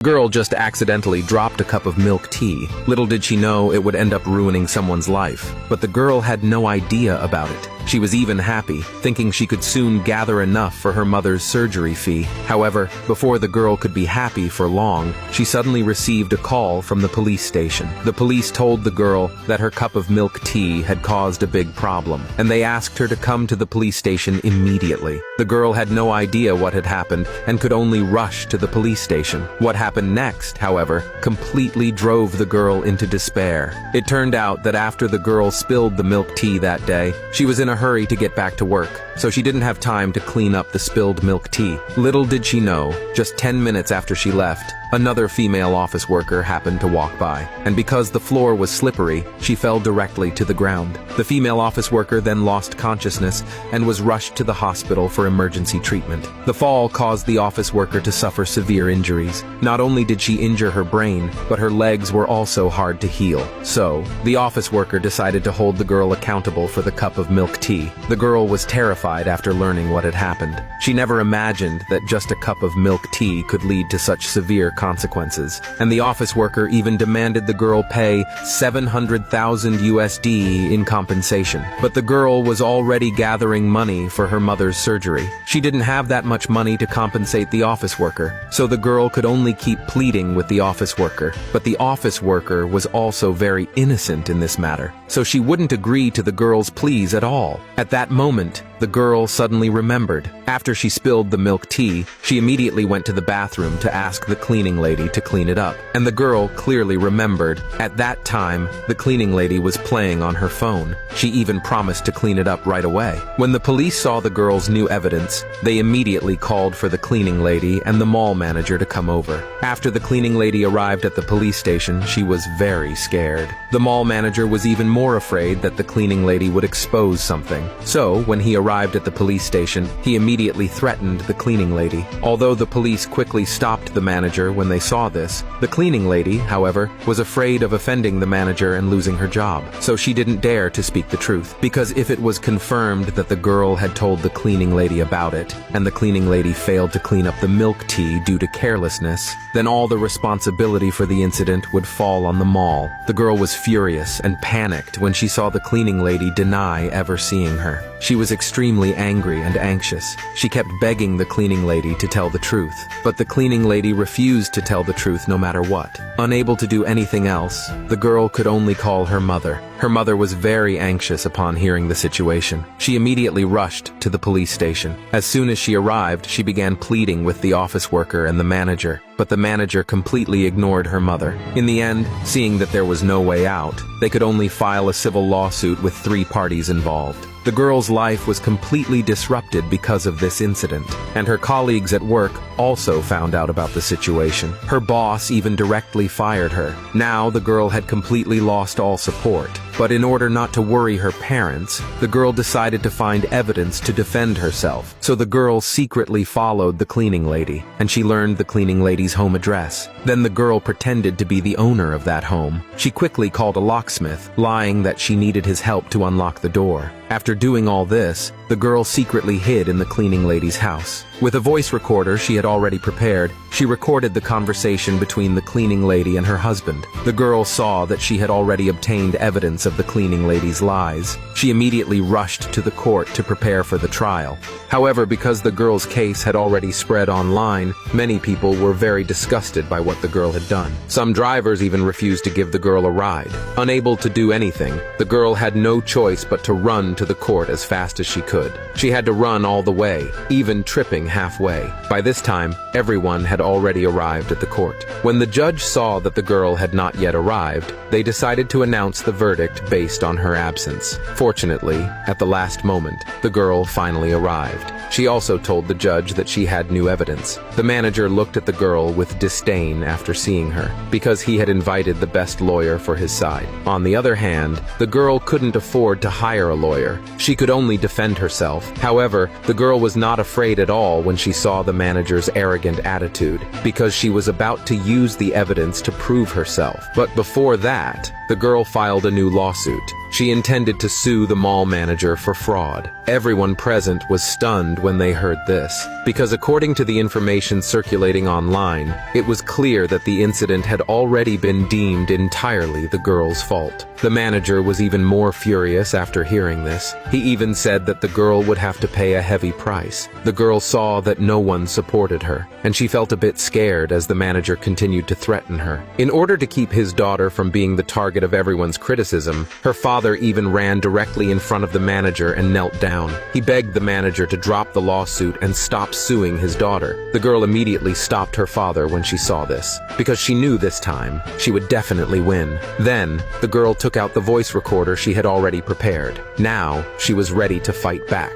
Girl just accidentally dropped a cup of milk tea. Little did she know it would end up ruining someone's life. But the girl had no idea about it. She was even happy, thinking she could soon gather enough for her mother's surgery fee. However, before the girl could be happy for long, she suddenly received a call from the police station. The police told the girl that her cup of milk tea had caused a big problem, and they asked her to come to the police station immediately. The girl had no idea what had happened and could only rush to the police station. What happened next, however, completely drove the girl into despair. It turned out that after the girl spilled the milk tea that day, she was in a hurry to get back to work, so she didn't have time to clean up the spilled milk tea. Little did she know, just 10 minutes after she left, another female office worker happened to walk by, and because the floor was slippery, she fell directly to the ground. The female office worker then lost consciousness and was rushed to the hospital for emergency treatment. The fall caused the office worker to suffer severe injuries. Not only did she injure her brain, but her legs were also hard to heal. So, the office worker decided to hold the girl accountable for the cup of milk tea. The girl was terrified after learning what had happened. She never imagined that just a cup of milk tea could lead to such severe consequences, and the office worker even demanded the girl pay 700,000 USD in compensation. But the girl was already gathering money for her mother's surgery. She didn't have that much money to compensate the office worker, so the girl could only keep pleading with the office worker. But the office worker was also very innocent in this matter, so she wouldn't agree to the girl's pleas at all. At that moment, the girl suddenly remembered. After she spilled the milk tea, she immediately went to the bathroom to ask the cleaning lady to clean it up. And the girl clearly remembered. At that time, the cleaning lady was playing on her phone. She even promised to clean it up right away. When the police saw the girl's new evidence, they immediately called for the cleaning lady and the mall manager to come over. After the cleaning lady arrived at the police station, she was very scared. The mall manager was even more afraid that the cleaning lady would expose something. So, when he arrived at the police station, he immediately threatened the cleaning lady. Although the police quickly stopped the manager when they saw this, the cleaning lady, however, was afraid of offending the manager and losing her job. So she didn't dare to speak the truth, because if it was confirmed that the girl had told the cleaning lady about it, and the cleaning lady failed to clean up the milk tea due to carelessness, then all the responsibility for the incident would fall on the mall. The girl was furious and panicked when she saw the cleaning lady deny ever seeing her. She was extremely angry and anxious. She kept begging the cleaning lady to tell the truth, but the cleaning lady refused to tell the truth no matter what. Unable to do anything else, the girl could only call her mother. Her mother was very anxious upon hearing the situation. She immediately rushed to the police station. As soon as she arrived, she began pleading with the office worker and the manager, but the manager completely ignored her mother. In the end, seeing that there was no way out, they could only file a civil lawsuit with 3 parties involved. The girl's life was completely disrupted because of this incident, and her colleagues at work also found out about the situation. Her boss even directly fired her. Now the girl had completely lost all support. But in order not to worry her parents, the girl decided to find evidence to defend herself. So the girl secretly followed the cleaning lady, and she learned the cleaning lady's home address. Then the girl pretended to be the owner of that home. She quickly called a locksmith, lying that she needed his help to unlock the door. After doing all this, the girl secretly hid in the cleaning lady's house. With a voice recorder she had already prepared, she recorded the conversation between the cleaning lady and her husband. The girl saw that she had already obtained evidence of the cleaning lady's lies. She immediately rushed to the court to prepare for the trial. However, because the girl's case had already spread online, many people were very disgusted by what the girl had done. Some drivers even refused to give the girl a ride. Unable to do anything, the girl had no choice but to run to the court as fast as she could. She had to run all the way, even tripping halfway. By this time, everyone had already arrived at the court. When the judge saw that the girl had not yet arrived, they decided to announce the verdict based on her absence. Fortunately, at the last moment, the girl finally arrived. She also told the judge that she had new evidence. The manager looked at the girl with disdain after seeing her, because he had invited the best lawyer for his side. On the other hand, the girl couldn't afford to hire a lawyer. She could only defend herself. However, the girl was not afraid at all when she saw the manager's arrogant attitude, because she was about to use the evidence to prove herself. But before that, the girl filed a new lawsuit. She intended to sue the mall manager for fraud. Everyone present was stunned when they heard this, because according to the information circulating online, it was clear that the incident had already been deemed entirely the girl's fault. The manager was even more furious after hearing this. He even said that the girl would have to pay a heavy price. The girl saw that no one supported her, and she felt a bit scared as the manager continued to threaten her. In order to keep his daughter from being the target of everyone's criticism, her father even ran directly in front of the manager and knelt down. He begged the manager to drop the lawsuit and stop suing his daughter. The girl immediately stopped her father when she saw this, because she knew this time she would definitely win. Then, the girl took out the voice recorder she had already prepared. Now, she was ready to fight back.